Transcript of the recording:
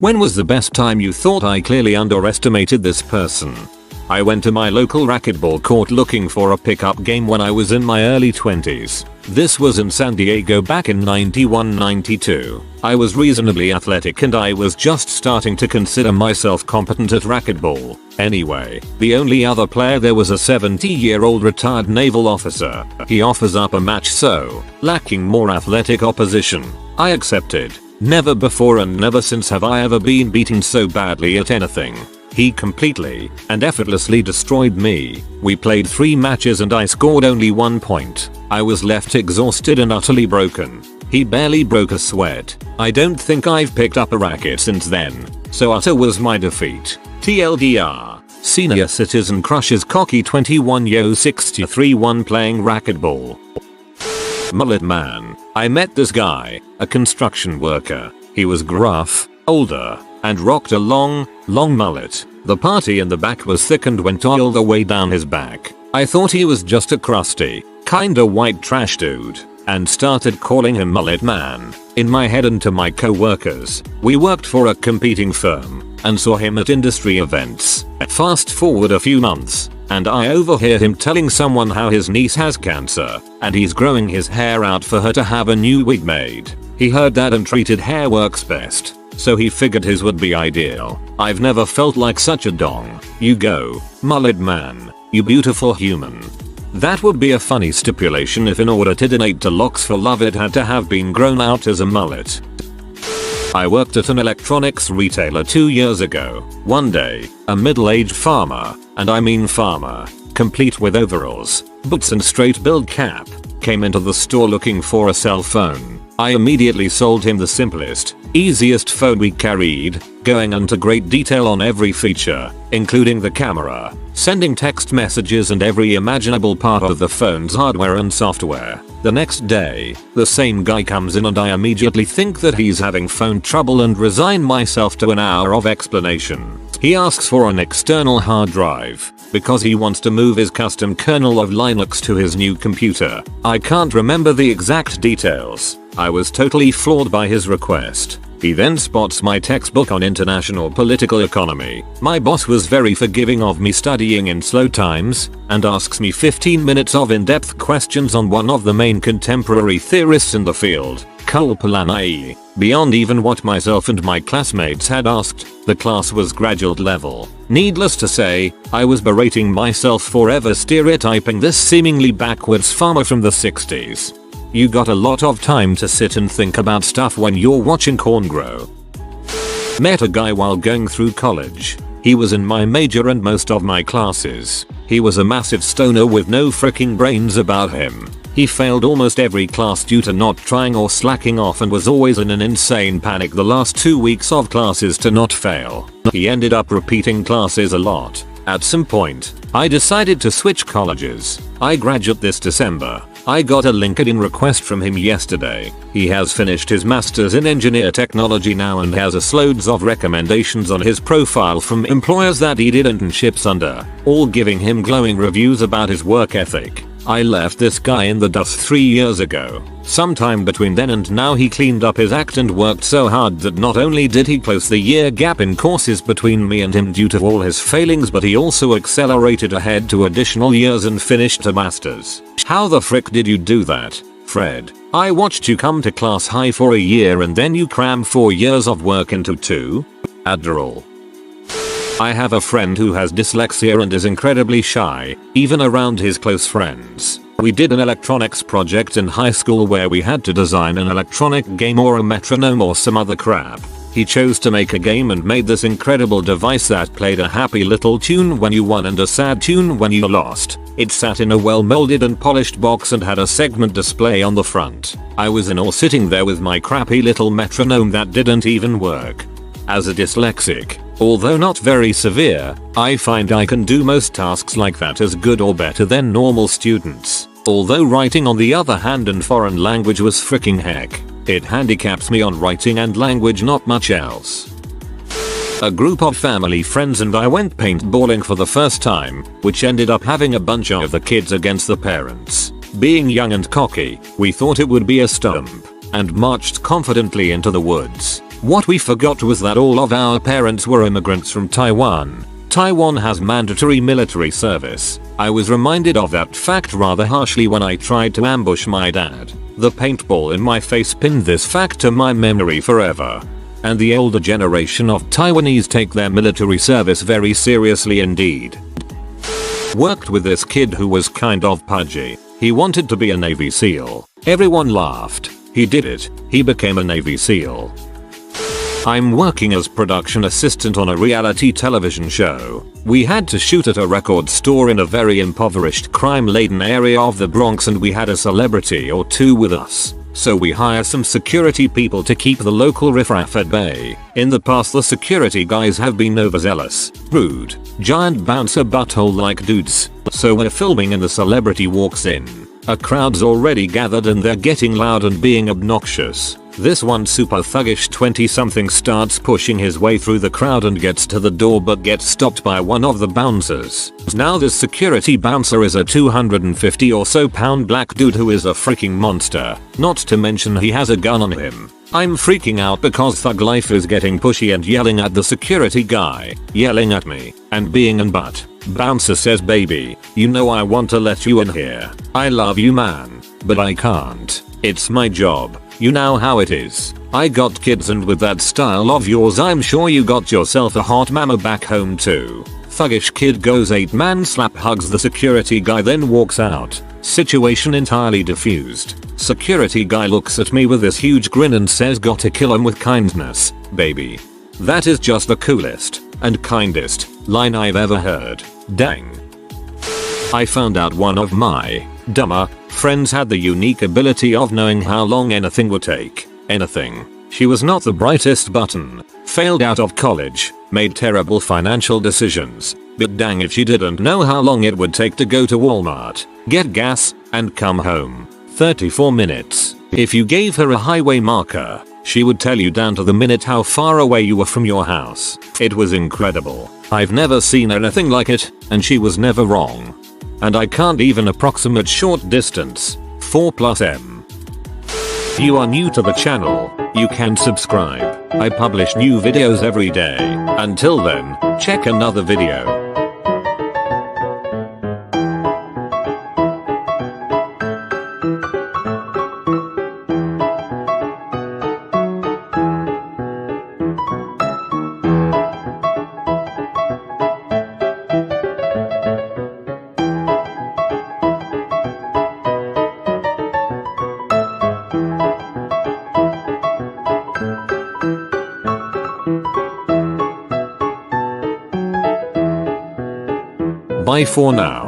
When was the best time you thought I clearly underestimated this person? I went to my local racquetball court looking for a pickup game when I was in my early 20s. This was in San Diego back in 91-92. I was reasonably athletic and I was just starting to consider myself competent at racquetball. Anyway, the only other player there was a 70-year-old retired naval officer. He offers up a match so, lacking more athletic opposition, I accepted. Never before and never since have I ever been beaten so badly at anything. He completely and effortlessly destroyed me. We played 3 matches and I scored only 1 point. I was left exhausted and utterly broken. He barely broke a sweat. I don't think I've picked up a racket since then. So utter was my defeat. TLDR. Senior citizen crushes cocky 21-yo 63-1 playing racquetball. Mullet man. I met this guy, a construction worker. He was gruff, older, and rocked a long mullet. The party in the back was thick and went all the way down his back. I thought he was just a crusty, kinda white trash dude, and started calling him Mullet Man. In my head and to my co-workers, we worked for a competing firm, and saw him at industry events. Fast forward a few months, and I overheard him telling someone how his niece has cancer, and he's growing his hair out for her to have a new wig made. He heard that and treated hair works best, so he figured his would be ideal. I've never felt like such a dong. You go, Mullet Man, you beautiful human. That would be a funny stipulation if in order to donate to Locks for Love it had to have been grown out as a mullet. I worked at an electronics retailer 2 years ago. One day, a middle-aged farmer, and I mean farmer, complete with overalls, boots and straight build cap, came into the store looking for a cell phone. I immediately sold him the simplest, easiest phone we carried, going into great detail on every feature, including the camera, sending text messages and every imaginable part of the phone's hardware and software. The next day, the same guy comes in and I immediately think that he's having phone trouble and resign myself to an hour of explanation. He asks for an external hard drive, because he wants to move his custom kernel of Linux to his new computer. I can't remember the exact details. I was totally floored by his request. He then spots my textbook on international political economy. My boss was very forgiving of me studying in slow times, and asks me 15 minutes of in-depth questions on one of the main contemporary theorists in the field, Kulpolanai. Beyond even what myself and my classmates had asked, the class was graduate level. Needless to say, I was berating myself for ever stereotyping this seemingly backwards farmer from the 60s. You got a lot of time to sit and think about stuff when you're watching corn grow. Met a guy while going through college. He was in my major and most of my classes. He was a massive stoner with no freaking brains about him. He failed almost every class due to not trying or slacking off and was always in an insane panic the last 2 weeks of classes to not fail. He ended up repeating classes a lot. At some point, I decided to switch colleges. I graduate this December. I got a LinkedIn request from him yesterday. He has finished his masters in engineer technology now and has a loads of recommendations on his profile from employers that he did internships under, all giving him glowing reviews about his work ethic. I left this guy in the dust 3 years ago. Sometime between then and now he cleaned up his act and worked so hard that not only did he close the year gap in courses between me and him due to all his failings, but he also accelerated ahead to additional years and finished a master's. How the frick did you do that, Fred? I watched you come to class high for a year and then you cram 4 years of work into 2? Adderall. I have a friend who has dyslexia and is incredibly shy, even around his close friends. We did an electronics project in high school where we had to design an electronic game or a metronome or some other crap. He chose to make a game and made this incredible device that played a happy little tune when you won and a sad tune when you lost. It sat in a well molded and polished box and had a segment display on the front. I was in awe sitting there with my crappy little metronome that didn't even work. As a dyslexic, although not very severe, I find I can do most tasks like that as good or better than normal students. Although writing on the other hand and foreign language was freaking heck. It handicaps me on writing and language, not much else. A group of family friends and I went paintballing for the first time, which ended up having a bunch of the kids against the parents. Being young and cocky, we thought it would be a stump, and marched confidently into the woods. What we forgot was that all of our parents were immigrants from Taiwan. Taiwan has mandatory military service. I was reminded of that fact rather harshly when I tried to ambush my dad. The paintball in my face pinned this fact to my memory forever. And the older generation of Taiwanese take their military service very seriously indeed. Worked with this kid who was kind of pudgy. He wanted to be a Navy SEAL. Everyone laughed. He did it. He became a Navy SEAL. I'm working as production assistant on a reality television show. We had to shoot at a record store in a very impoverished crime-laden area of the Bronx and we had a celebrity or two with us. So we hire some security people to keep the local riffraff at bay. In the past the security guys have been overzealous, rude, giant bouncer butthole like dudes. So we're filming and the celebrity walks in. A crowd's already gathered and they're getting loud and being obnoxious. This one super thuggish 20-something starts pushing his way through the crowd and gets to the door but gets stopped by one of the bouncers. Now this security bouncer is a 250 or so pound black dude who is a freaking monster. Not to mention he has a gun on him. I'm freaking out because thug life is getting pushy and yelling at the security guy, yelling at me, and being an butt. Bouncer says, baby, you know I want to let you in here. I love you man, but I can't. It's my job. You know how it is. I got kids and with that style of yours I'm sure you got yourself a hot mama back home too. Thuggish kid goes 8-man slap hugs the security guy then walks out. Situation entirely diffused. Security guy looks at me with this huge grin and says gotta kill him with kindness, baby. That is just the coolest and kindest line I've ever heard. Dang. I found out one of my dumber friends had the unique ability of knowing how long anything would take. Anything. She was not the brightest button, failed out of college, made terrible financial decisions, but dang if she didn't know how long it would take to go to Walmart, get gas, and come home. 34 minutes. If you gave her a highway marker, she would tell you down to the minute how far away you were from your house. It was incredible. I've never seen anything like it, and she was never wrong. And I can't even approximate short distance. 4+m. You are new to the channel, you can subscribe. I publish new videos every day. Until then, check another video. Bye for now.